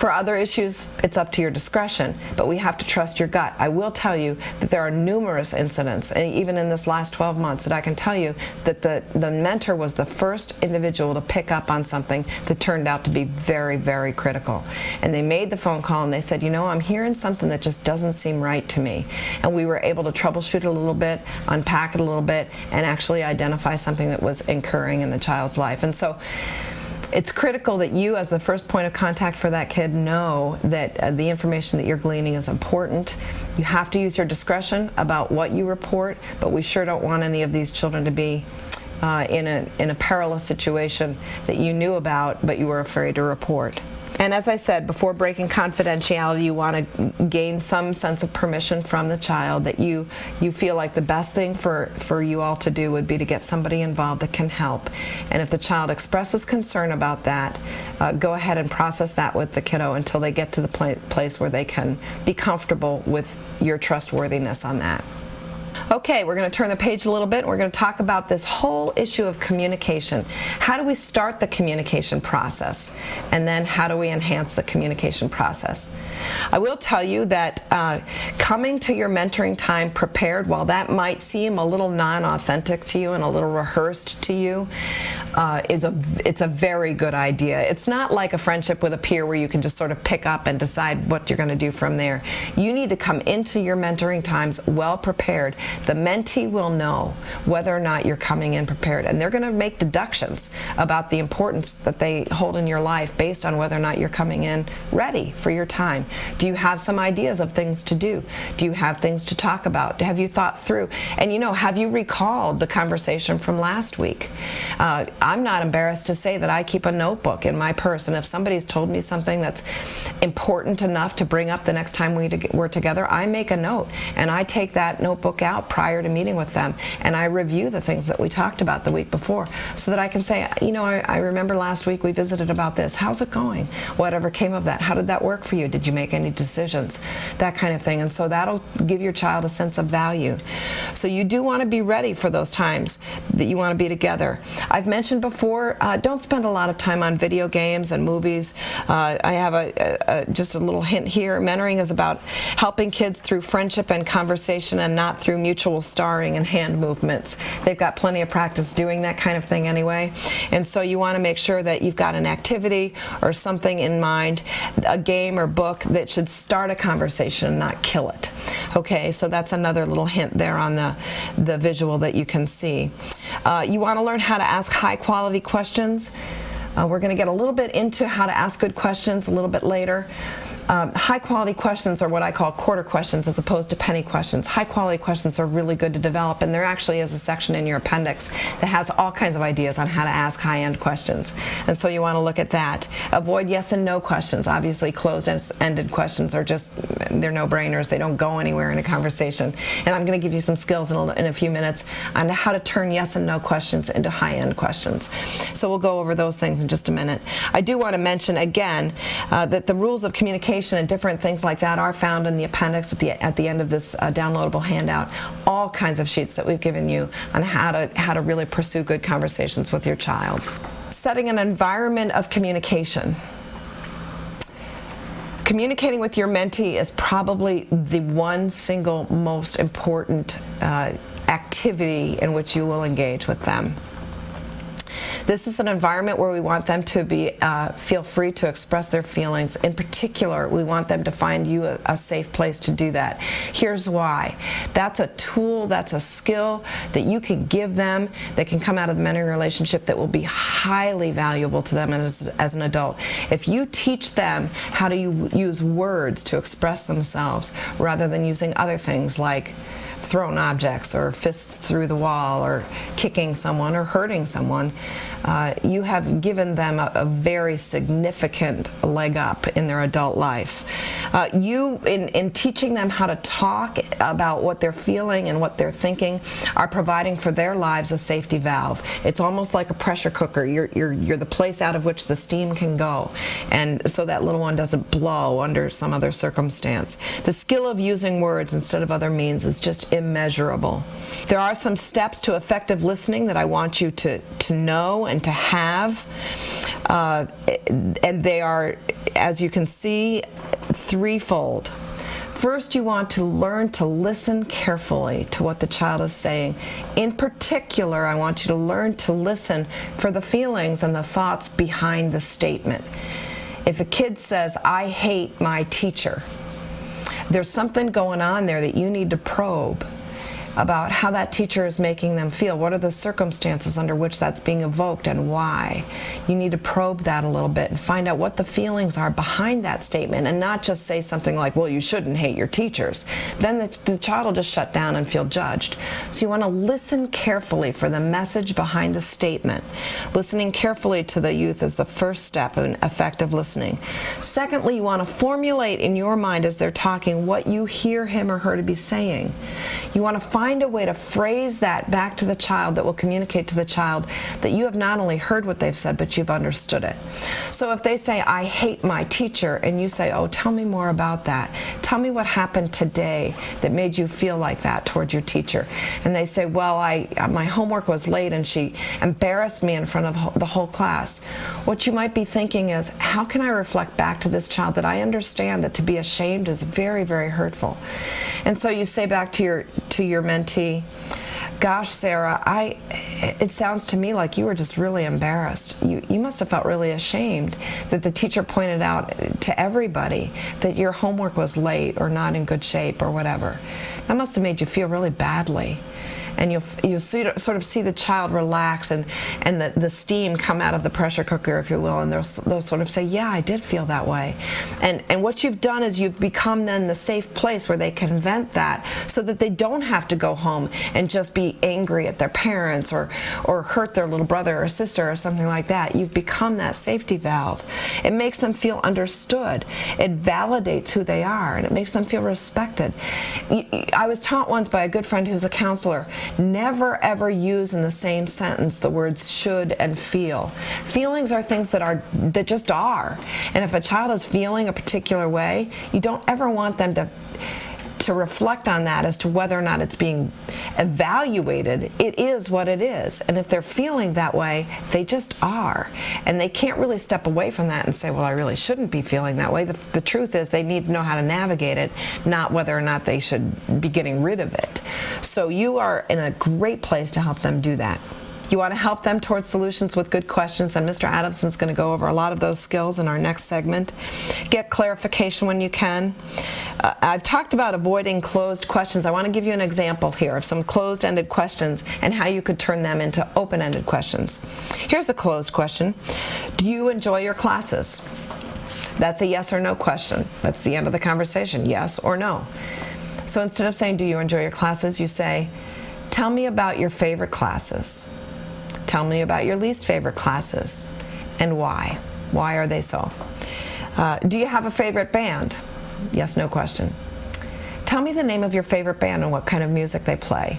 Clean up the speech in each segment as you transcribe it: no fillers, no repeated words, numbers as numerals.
For other issues, it's up to your discretion, but we have to trust your gut. I will tell you that there are numerous incidents, and even in this last 12 months, that I can tell you that the mentor was the first individual to pick up on something that turned out to be very, very critical. And they made the phone call and they said, you know, I'm hearing something that just doesn't seem right to me. And we were able to troubleshoot it a little bit, unpack it a little bit, and actually identify something that was occurring in the child's life. And so it's critical that you, as the first point of contact for that kid, know that the information that you're gleaning is important. You have to use your discretion about what you report, but we sure don't want any of these children to be in a perilous situation that you knew about but you were afraid to report. And as I said, before breaking confidentiality, you want to gain some sense of permission from the child that you feel like the best thing for you all to do would be to get somebody involved that can help. And if the child expresses concern about that, go ahead and process that with the kiddo until they get to the place where they can be comfortable with your trustworthiness on that. Okay, we're going to turn the page a little bit and we're going to talk about this whole issue of communication. How do we start the communication process? And then how do we enhance the communication process? I will tell you that coming to your mentoring time prepared, while that might seem a little non-authentic to you and a little rehearsed to you, it's a very good idea. It's not like a friendship with a peer where you can just sort of pick up and decide what you're going to do from there. You need to come into your mentoring times well prepared. The mentee will know whether or not you're coming in prepared, and they're going to make deductions about the importance that they hold in your life based on whether or not you're coming in ready for your time. Do you have some ideas of things to do? Do you have things to talk about? Have you thought through? And you know, have you recalled the conversation from last week? I'm not embarrassed to say that I keep a notebook in my purse, and if somebody's told me something that's important enough to bring up the next time we're together, I make a note, and I take that notebook out prior to meeting with them, and I review the things that we talked about the week before so that I can say, you know, I remember last week we visited about this. How's it going? Whatever came of that? How did that work for you? Did you make any decisions? That kind of thing. And so that'll give your child a sense of value. So you do want to be ready for those times that you want to be together. I've mentioned before, don't spend a lot of time on video games and movies. I have just a little hint here. Mentoring is about helping kids through friendship and conversation and not through mutual starring and hand movements. They've got plenty of practice doing that kind of thing anyway. And so you want to make sure that you've got an activity or something in mind, a game or book that should start a conversation and not kill it. Okay, so that's another little hint there on the visual that you can see. You want to learn how to ask high quality questions. We're going to get a little bit into how to ask good questions a little bit later. High quality questions are what I call quarter questions as opposed to penny questions. High quality questions are really good to develop, and there actually is a section in your appendix that has all kinds of ideas on how to ask high-end questions. And so you want to look at that. Avoid yes and no questions. Obviously closed-ended questions are just, they're no-brainers. They don't go anywhere in a conversation. And I'm going to give you some skills in a few minutes on how to turn yes and no questions into high-end questions. So we'll go over those things in just a minute. I do want to mention again that the rules of communication and different things like that are found in the appendix at the end of this downloadable handout. All kinds of sheets that we've given you on how to really pursue good conversations with your child. Setting an environment of communication. Communicating with your mentee is probably the one single most important activity in which you will engage with them. This is an environment where we want them to feel free to express their feelings. In particular, we want them to find you a safe place to do that. Here's why. That's a tool, that's a skill that you can give them that can come out of the mentoring relationship that will be highly valuable to them as an adult. If you teach them how to use words to express themselves rather than using other things like thrown objects or fists through the wall or kicking someone or hurting someone, you have given them a very significant leg up in their adult life. In teaching them how to talk about what they're feeling and what they're thinking, are providing for their lives a safety valve. It's almost like a pressure cooker. You're the place out of which the steam can go, and so that little one doesn't blow under some other circumstance. The skill of using words instead of other means is just immeasurable. There are some steps to effective listening that I want you to know and to have. And they are, as you can see, threefold. First, you want to learn to listen carefully to what the child is saying. In particular, I want you to learn to listen for the feelings and the thoughts behind the statement. If a kid says, "I hate my teacher," there's something going on there that you need to probe about how that teacher is making them feel. What are the circumstances under which that's being evoked and why? You need to probe that a little bit and find out what the feelings are behind that statement, and not just say something like, "Well, you shouldn't hate your teachers." Then the child will just shut down and feel judged. So you want to listen carefully for the message behind the statement. Listening carefully to the youth is the first step in effective listening. Secondly, you want to formulate in your mind as they're talking what you hear him or her to be saying. You want to find a way to phrase that back to the child that will communicate to the child that you have not only heard what they've said, but you've understood it. So if they say, "I hate my teacher," and you say, "Oh, tell me more about that. Tell me what happened today that made you feel like that towards your teacher." And they say, "Well, my homework was late and she embarrassed me in front of the whole class." What you might be thinking is, how can I reflect back to this child that I understand that to be ashamed is very, very hurtful? And so you say back to your mentee, "Gosh, Sarah, it sounds to me like you were just really embarrassed. You must have felt really ashamed that the teacher pointed out to everybody that your homework was late or not in good shape or whatever. That must have made you feel really badly." And you'll sort of see the child relax and the steam come out of the pressure cooker, if you will, and they'll sort of say, "Yeah, I did feel that way." And what you've done is you've become then the safe place where they can vent that, so that they don't have to go home and just be angry at their parents or hurt their little brother or sister or something like that. You've become that safety valve. It makes them feel understood. It validates who they are, and it makes them feel respected. I was taught once by a good friend who's a counselor, never ever use in the same sentence the words should and feel. Feelings are things that just are. And if a child is feeling a particular way, you don't ever want them to reflect on that as to whether or not it's being evaluated. It is what it is. And if they're feeling that way, they just are. And they can't really step away from that and say, "Well, I really shouldn't be feeling that way." The truth is they need to know how to navigate it, not whether or not they should be getting rid of it. So you are in a great place to help them do that. You want to help them towards solutions with good questions, and Mr. Adamson's going to go over a lot of those skills in our next segment. Get clarification when you can. I've talked about avoiding closed questions. I want to give you an example here of some closed-ended questions and how you could turn them into open-ended questions. Here's a closed question. Do you enjoy your classes? That's a yes or no question. That's the end of the conversation, yes or no. So instead of saying, "Do you enjoy your classes?" you say, "Tell me about your favorite classes. Tell me about your least favorite classes, and why. Why are they so? Do you have a favorite band?" Yes, no question. "Tell me the name of your favorite band and what kind of music they play.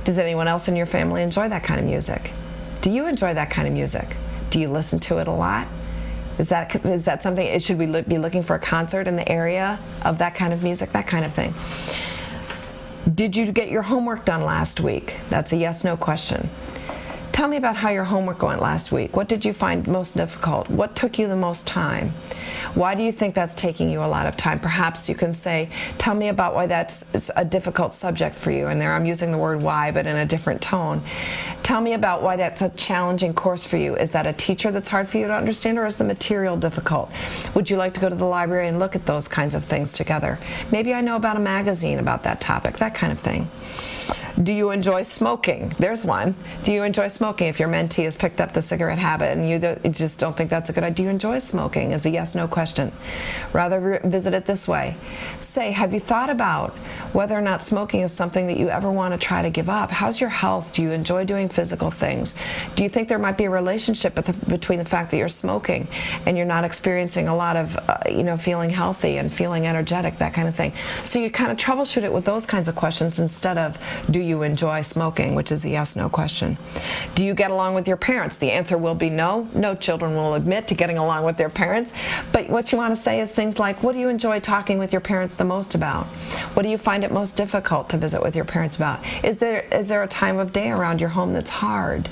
Does anyone else in your family enjoy that kind of music? Do you enjoy that kind of music? Do you listen to it a lot? Is that something, should we be looking for a concert in the area of that kind of music?" That kind of thing. "Did you get your homework done last week?" That's a yes-no question. "Tell me about how your homework went last week. What did you find most difficult? What took you the most time? Why do you think that's taking you a lot of time?" Perhaps you can say, "Tell me about why that's a difficult subject for you." And there I'm using the word "why," but in a different tone. "Tell me about why that's a challenging course for you. Is that a teacher that's hard for you to understand, or is the material difficult? Would you like to go to the library and look at those kinds of things together? Maybe I know about a magazine about that topic," that kind of thing. "Do you enjoy smoking?" There's one. Do you enjoy smoking? If your mentee has picked up the cigarette habit and you just don't think that's a good idea, do you enjoy smoking? Is a yes-no question. Rather visit it this way. Say, "Have you thought about whether or not smoking is something that you ever want to try to give up? How's your health? Do you enjoy doing physical things? Do you think there might be a relationship between the fact that you're smoking and you're not experiencing a lot of, feeling healthy and feeling energetic," that kind of thing. So you kind of troubleshoot it with those kinds of questions instead of, "Do you enjoy smoking?" which is a yes-no question. "Do you get along with your parents?" The answer will be no. No children will admit to getting along with their parents. But what you want to say is things like, "What do you enjoy talking with your parents the most about? What do you find it most difficult to visit with your parents about? Is there a time of day around your home that's hard?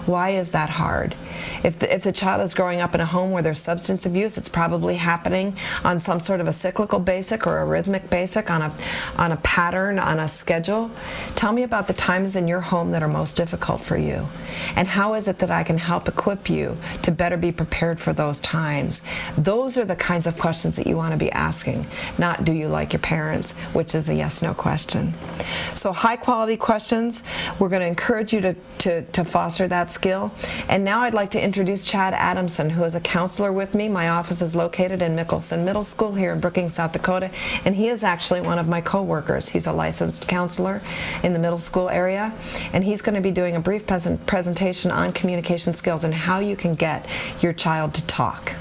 Why is that hard? If the child is growing up in a home where there's substance abuse, it's probably happening on some sort of a cyclical basic or a rhythmic basic, on a pattern, on a schedule. Tell me about the times in your home that are most difficult for you, and how is it that I can help equip you to better be prepared for those times. Those are the kinds of questions that you want to be asking, not do you like your parents, which is a yes-no question. So high quality questions, we're going to encourage you to foster that skill. And now I'd like to introduce Chad Adamson, who is a counselor with me. My office is located in Mickelson Middle School here in Brookings, South Dakota, and he is actually one of my co-workers. He's a licensed counselor in the middle school area, and he's going to be doing a brief presentation on communication skills and how you can get your child to talk.